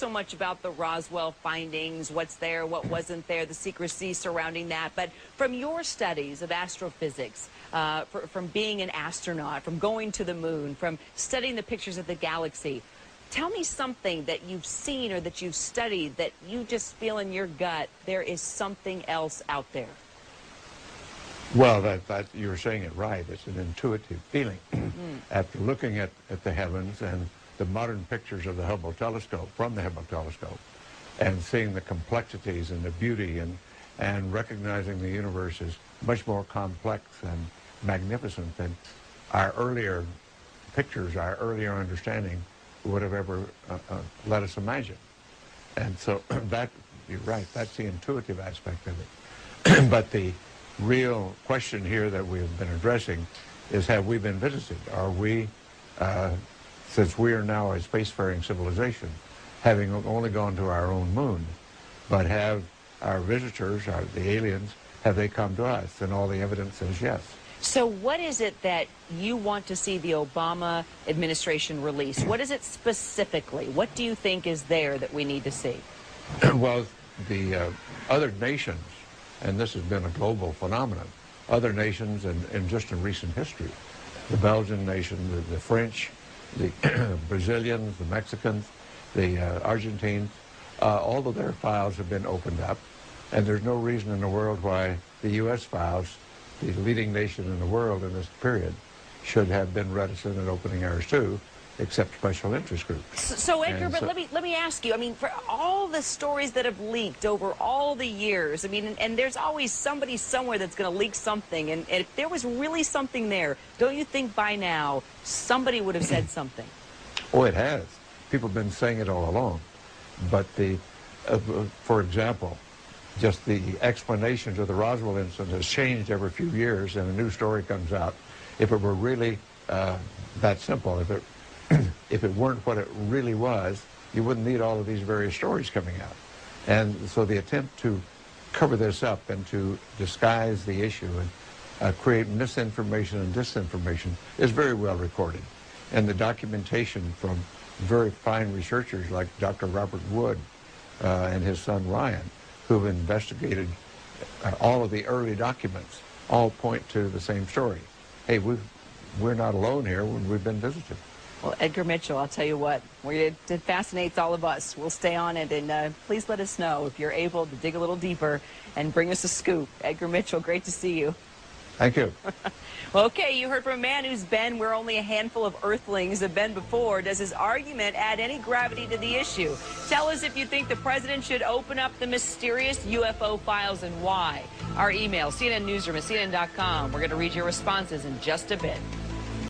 so much about the Roswell findings, what's there, what wasn't there, the secrecy surrounding that. But from your studies of astrophysics, from being an astronaut, from going to the moon, from studying the pictures of the galaxy, tell me something that you've seen or that you've studied that you just feel in your gut there is something else out there. Well, that you're saying it right. It's an intuitive feeling. After looking at the heavens and the modern pictures of the Hubble telescope, from the Hubble telescope, and seeing the complexities and the beauty and recognizing the universe is much more complex and magnificent than our earlier pictures, our earlier understanding would have ever let us imagine. And so that, you're right, that's the intuitive aspect of it. But the real question here that we've been addressing is, have we been visited? Are we, since we are now a spacefaring civilization, having only gone to our own moon, but have our visitors, the aliens, have they come to us? And all the evidence says yes. So what is it that you want to see the Obama administration release? What is it specifically? What do you think is there that we need to see? Well, the other nations, and this has been a global phenomenon, other nations and just in recent history, the Belgian nation, the French, the Brazilians, the Mexicans, the Argentines, all of their files have been opened up, and there's no reason in the world why the U.S. files, the leading nation in the world in this period, should have been reticent in opening ours too, except special interest groups. So Edgar, but let me ask you, I mean, for all the stories that have leaked over all the years, I mean, and there's always somebody somewhere that's going to leak something, and if there was really something there, don't you think by now somebody would have said something? Oh, it has. People have been saying it all along. But for example, just the explanation to the Roswell incident has changed every few years, and a new story comes out. If it were really that simple, if it weren't what it really was, you wouldn't need all of these various stories coming out. And so the attempt to cover this up and to disguise the issue and create misinformation and disinformation is very well recorded. And the documentation from very fine researchers like Dr. Robert Wood and his son Ryan, who've investigated all of the early documents, all point to the same story. Hey, we're not alone here when we've been visited. Well, Edgar Mitchell, I'll tell you what, it fascinates all of us. We'll stay on it, and please let us know if you're able to dig a little deeper and bring us a scoop. Edgar Mitchell, great to see you. Thank you. Well, okay, you heard from a man who's been where only a handful of Earthlings have been before. Does his argument add any gravity to the issue? Tell us if you think the president should open up the mysterious UFO files and why. Our email, CNNnewsroom@cnn.com. We're going to read your responses in just a bit.